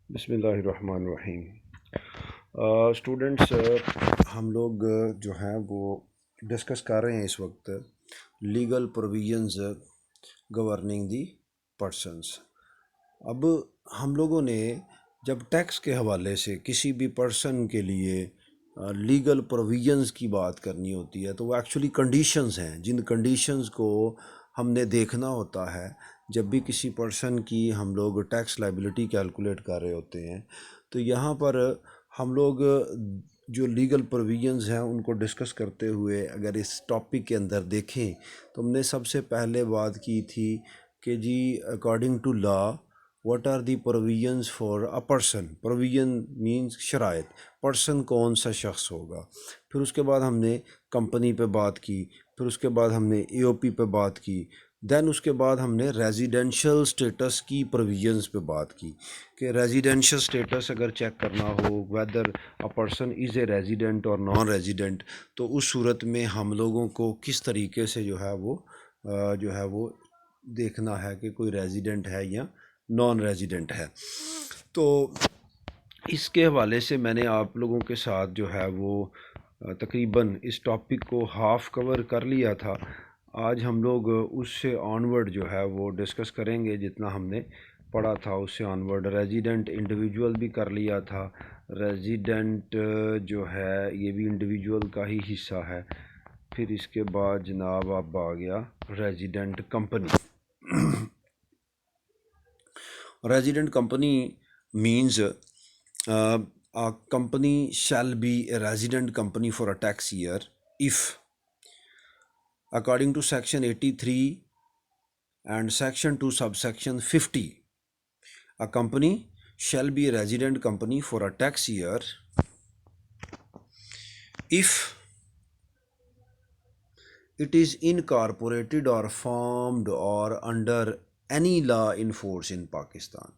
बिस्मिल्लाहिर्रहमानिर्रहीम। स्टूडेंट्स, हम लोग जो हैं वो डिस्कस कर रहे हैं इस वक्त लीगल प्रोविजंस गवर्निंग दी पर्सनस। अब हम लोगों ने जब टैक्स के हवाले से किसी भी पर्सन के लिए लीगल प्रोविजंस की बात करनी होती है तो वो एक्चुअली कंडीशंस हैं, जिन कंडीशंस को हमने देखना होता है जब भी किसी पर्सन की हम लोग टैक्स लाइबिलिटी कैलकुलेट कर रहे होते हैं। तो यहाँ पर हम लोग जो लीगल प्रोविजंस हैं उनको डिस्कस करते हुए अगर इस टॉपिक के अंदर देखें तो हमने सबसे पहले बात की थी कि जी according to law what are the provisions for a person. Provision means शराइत, पर्सन कौन सा शख्स होगा। फिर उसके बाद हमने कंपनी पे बात की, फिर उसके बाद हमने एओपी पे बात की, दैन उसके बाद हमने रेजिडेंशियल स्टेटस की प्रोविजंस पे बात की कि रेजिडेंशियल स्टेटस अगर चेक करना हो weather a person is a resident और नॉन रेजिडेंट, तो उस सूरत में हम लोगों को किस तरीके से जो है वो देखना है कि कोई रेजिडेंट है या नॉन रेजिडेंट है। तो इसके हवाले से मैंने आप लोगों के साथ जो है वो तकरीबन इस टॉपिक को हाफ कवर कर लिया था। आज हम लोग उससे ऑनवर्ड जो है वो डिस्कस करेंगे, जितना हमने पढ़ा था उससे ऑनवर्ड। रेजिडेंट इंडिविजुअल भी कर लिया था, रेजिडेंट जो है ये भी इंडिविजुअल का ही हिस्सा है। फिर इसके बाद जनाब अब आ गया resident company. Resident company means a company shall be a resident company for a tax year if, according to section 83 and section 2 subsection 50, a company shall be a resident company for a tax year if it is incorporated or formed or under any law in force in Pakistan।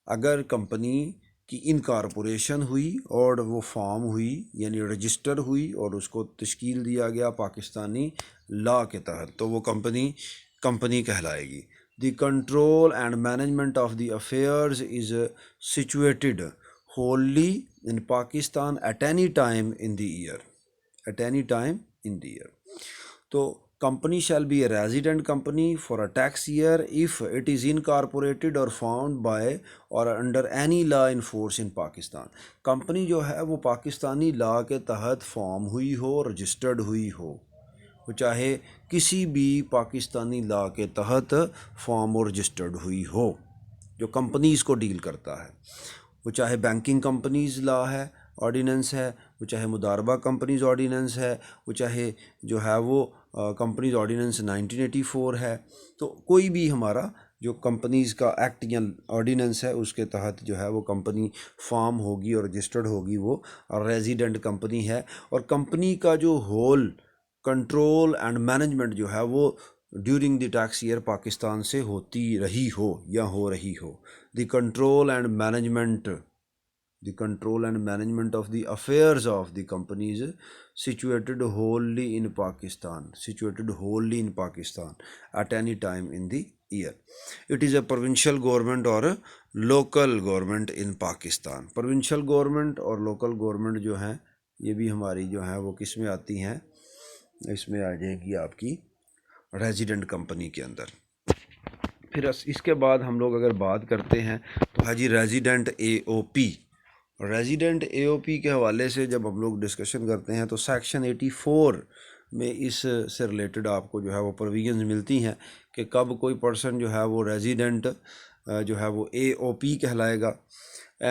अगर company की incorporation हुई और वो form हुई यानी register हुई और उसको तश्कील दिया गया पाकिस्तानी लॉ के तहत, तो वो कंपनी कहलाएगी। The control and management of the affairs is situated wholly in Pakistan at any time in the year. At any time in the year. तो company shall be a resident company for a tax year if it is incorporated or formed by or under any law in force in Pakistan। Company जो है वो Pakistani law के तहत form हुई हो, registered हुई हो, वो चाहे किसी भी पाकिस्तानी लॉ के तहत फॉर्म और रजिस्टर्ड हुई हो। जो कंपनीज़ को डील करता है वो चाहे बैंकिंग कंपनीज़ लॉ है, ऑर्डिनेंस है, वो चाहे मुदारबा कंपनीज़ ऑर्डिनेंस है, वो चाहे जो है वो कंपनीज़ ऑर्डिनेंस 1984 है। तो कोई भी हमारा जो कंपनीज़ का एक्ट या ऑर्डिनेंस है उसके तहत जो है वो कंपनी फॉर्म होगी और रजिस्टर्ड होगी, वो रेजिडेंट कंपनी है। और कंपनी का जो होल कंट्रोल एंड मैनेजमेंट जो है वो during the tax year Pakistan से होती रही हो या हो रही हो। The control and management of the affairs of the company is situated wholly in Pakistan at any time in the year। It is a provincial government or a local government in Pakistan। provincial government और local government जो हैं ये भी हमारी जो हैं वो किस में आती हैं, इसमें आ जाएगी आपकी रेजिडेंट कंपनी के अंदर। फिर इसके बाद हम लोग अगर बात करते हैं तो है जी रेजिडेंट एओपी। रेजिडेंट एओपी के हवाले से जब हम लोग डिस्कशन करते हैं तो सेक्शन 84 में इस से रिलेटेड आपको जो है वो प्रोविजंस मिलती हैं कि कब कोई पर्सन जो है वो रेजिडेंट जो है वो एओपी कहलाएगा।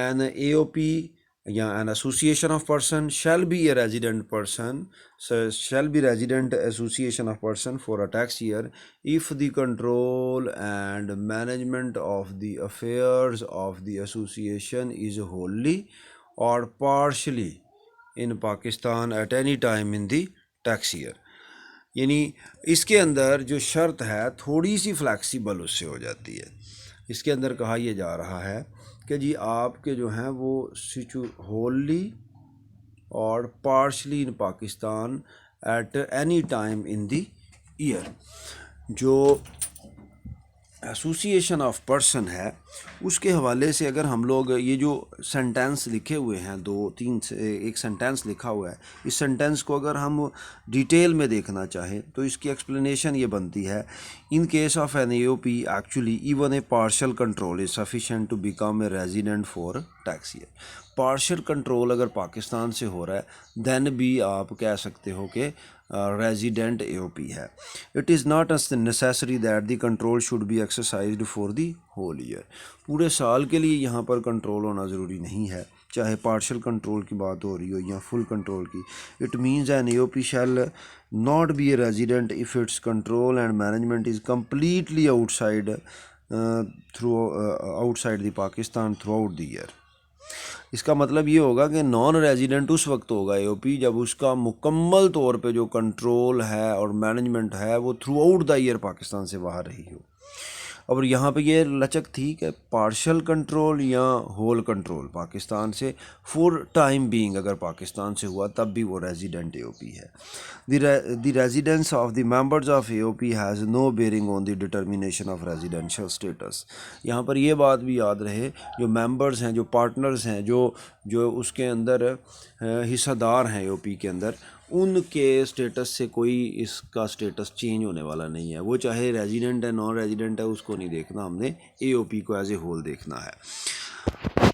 एन एओपी या an association of person shall be a resident person, so shall be resident association of person for a tax year if the control and management of the affairs of the association is wholly or partially in Pakistan at any time in the tax year। यानी इसके अंदर जो शर्त है थोड़ी सी flexible उससे हो जाती है। इसके अंदर कहा यह जा रहा है कि जी आपके जो हैं वो होली और partially in Pakistan at any time in the year. जो एसोसिएशन ऑफ पर्सन है, उसके हवाले से अगर हम लोग ये जो सेंटेंस लिखे हुए हैं, दो तीन से एक सेंटेंस लिखा हुआ है, इस सेंटेंस को अगर हम डिटेल में देखना चाहें तो इसकी एक्सप्लेनेशन ये बनती है, in case of an AOP actually even a partial control is sufficient to become a resident for tax year. Partial control अगर पाकिस्तान से हो रहा है देन भी आप कह सकते हो कि रेजिडेंट एओपी है। It is not necessary that the control should be exercised for the whole year. पूरे साल के लिए यहाँ पर कंट्रोल होना ज़रूरी नहीं है, चाहे पार्शियल कंट्रोल की बात हो रही हो या फुल कंट्रोल की। It means an AOP shall not be a resident if it's control and management is completely outside the Pakistan throughout the year. इसका मतलब ये होगा कि नॉन रेजिडेंट उस वक्त होगा एओपी जब उसका मुकम्मल तौर पे जो कंट्रोल है और मैनेजमेंट है वो through out the year Pakistan से बाहर रही हो। और यहाँ पे ये लचक थी कि पार्शियल कंट्रोल या होल कंट्रोल पाकिस्तान से फॉर टाइम बीइंग अगर पाकिस्तान से हुआ तब भी वो रेजिडेंट एओपी है। The residence of the members of AOP has no bearing on the determination of residential status. यहाँ पर ये बात भी याद रहे, जो मेंबर्स हैं, जो पार्टनर्स हैं, जो उसके अंदर हिस्सेदार हैं एओपी के अंदर, उनके स्टेटस से कोई इसका स्टेटस चेंज होने वाला नहीं है। वो चाहे रेजिडेंट है नॉन रेजिडेंट है उसको नहीं देखना, हमने एओपी को एज ए होल देखना है।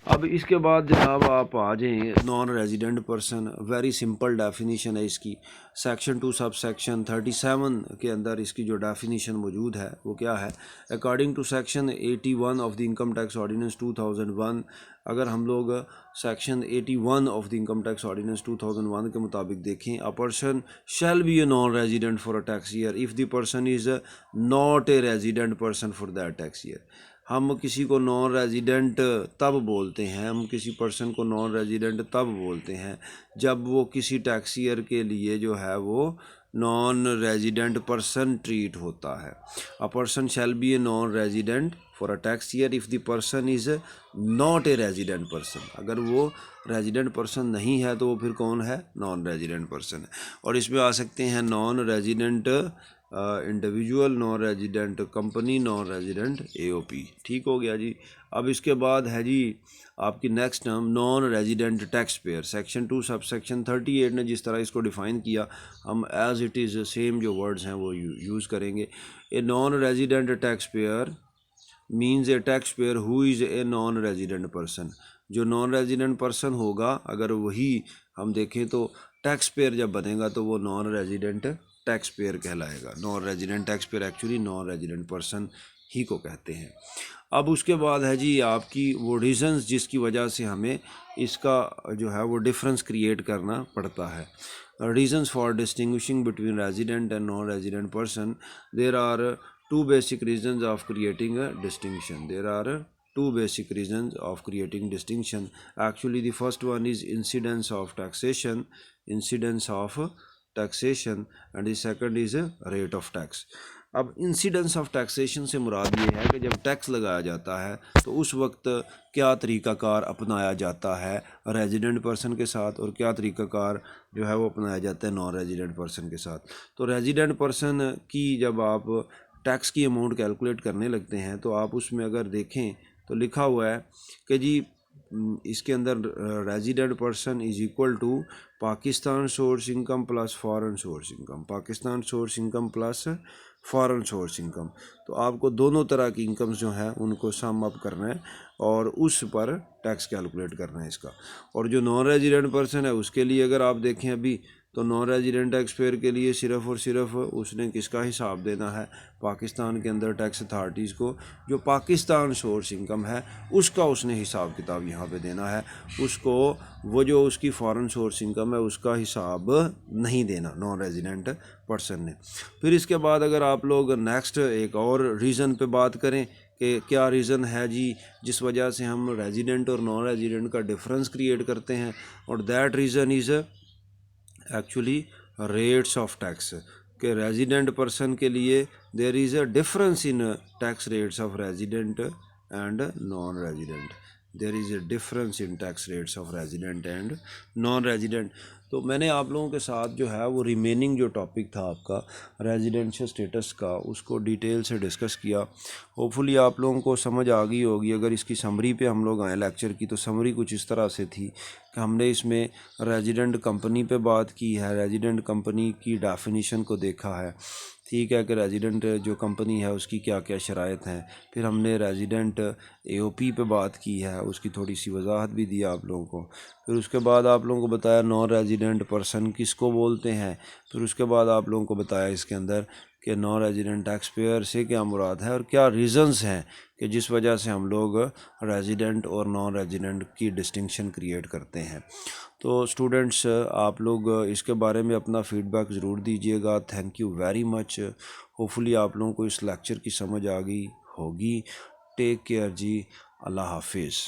अब इसके बाद जनाब आप आ जाएँ non resident person. Very simple definition है इसकी। सेक्शन 2 सब सेक्शन 37 के अंदर इसकी जो डेफिनीशन मौजूद है वो क्या है? According to section 81 of the income tax ordinance 2001, अगर हम लोग section 81 of the income tax ordinance 2001 के मुताबिक देखें, a person shall be a non resident for a tax year if the person is not a resident person for that tax year. हम किसी को non resident तब बोलते हैं, हम किसी पर्सन को नॉन रेजिडेंट तब बोलते हैं जब वो किसी टैक्स ईयर के लिए जो है वो नॉन रेजिडेंट पर्सन ट्रीट होता है। अ person shall be a non resident for a tax year if the person is not a resident person. अगर वो रेजिडेंट पर्सन नहीं है तो वो फिर कौन है? नॉन रेजिडेंट पर्सन है। और इसमें आ सकते हैं non resident individual, non resident company, non resident AOP. ठीक हो गया जी। अब इसके बाद है जी आपकी next term non resident tax pair. Section 2 sub section 38 ने जिस तरह इसको डिफ़ाइन किया, हम एज इट इज़ सेम जो वर्ड्स हैं वो यूज़ करेंगे। ए non resident tax pair means A tax payer who is a non resident person. जो नॉन रेजिडेंट पर्सन होगा अगर वही हम देखें तो टैक्स पेयर जब बनेगा तो वो नॉन रेजिडेंट टैक्स पेयर कहलाएगा। Non resident tax payer actually non resident person ही को कहते हैं। अब उसके बाद है जी आपकी वो रीज़न्स जिसकी वजह से हमें इसका जो है वो डिफरेंस क्रिएट करना पड़ता है। Reasons for distinguishing between resident and non resident person, there are two basic reasons of creating a distinction. There are two basic reasons of creating distinction. Actually the first one is incidence of taxation, and the second is rate of tax. अब incidence of taxation से मुराद ये है कि जब tax लगाया जाता है तो उस वक्त क्या तरीक़ाकार अपनाया जाता है रेजिडेंट पर्सन के साथ और क्या तरीक़ाकार जो है वो अपनाया जाता है नॉन रेजिडेंट पर्सन के साथ। तो रेजिडेंट पर्सन की जब आप टैक्स की अमाउंट कैलकुलेट करने लगते हैं तो आप उसमें अगर देखें तो लिखा हुआ है कि जी इसके अंदर resident person is equal to Pakistan source income plus foreign source income, Pakistan source income plus foreign source income. तो आपको दोनों तरह की इनकम्स जो हैं उनको सम अप करना है और उस पर टैक्स कैलकुलेट करना है इसका। और जो नॉन रेजिडेंट पर्सन है उसके लिए अगर आप देखें अभी तो नॉन रेजिडेंट टैक्स पेयर के लिए सिर्फ़ और सिर्फ उसने किसका हिसाब देना है? पाकिस्तान के अंदर टैक्स अथॉरिटीज़ को जो पाकिस्तान सोर्स इनकम है उसका उसने हिसाब किताब यहाँ पे देना है। उसको वो जो उसकी फॉरेन सोर्स इनकम है उसका हिसाब नहीं देना नॉन रेजिडेंट पर्सन ने। फिर इसके बाद अगर आप लोग नेक्स्ट एक और रीज़न पे बात करें कि क्या रीज़न है जी जिस वजह से हम रेजिडेंट और नॉन रेजिडेंट का डिफरेंस क्रिएट करते हैं, और that reason is actually rates of tax. के रेजिडेंट पर्सन के लिए there is a difference in tax rates of resident and non resident. There is a difference in tax rates of resident and non resident. तो मैंने आप लोगों के साथ जो है वो रिमेनिंग जो टॉपिक था आपका रेजिडेंशियल स्टेटस का, उसको डिटेल से डिस्कस किया। होपफुली आप लोगों को समझ आ गई होगी। अगर इसकी समरी पे हम लोग आए लेक्चर की, तो समरी कुछ इस तरह से थी कि हमने इसमें रेजिडेंट कंपनी पे बात की है, रेजिडेंट कंपनी की डेफिनेशन को देखा है, ठीक है, कि रेजिडेंट जो कंपनी है उसकी क्या क्या शराइत हैं। फिर हमने रेजिडेंट एओपी पे बात की है, उसकी थोड़ी सी वजाहत भी दी आप लोगों को। फिर उसके बाद आप लोगों को बताया नॉन रेजिडेंट पर्सन किसको बोलते हैं। फिर उसके बाद आप लोगों को बताया इसके अंदर कि नॉन रेजिडेंट टैक्सपेयर से क्या मुराद है और क्या रीज़न्स हैं कि जिस वजह से हम लोग रेजिडेंट और नॉन रेजिडेंट की डिस्टिंक्शन क्रिएट करते हैं। तो स्टूडेंट्स, आप लोग इसके बारे में अपना फ़ीडबैक ज़रूर दीजिएगा। Thank you very much. Hopefully आप लोगों को इस लेक्चर की समझ आ गई होगी। टेक केयर जी। अल्लाह हाफिज़।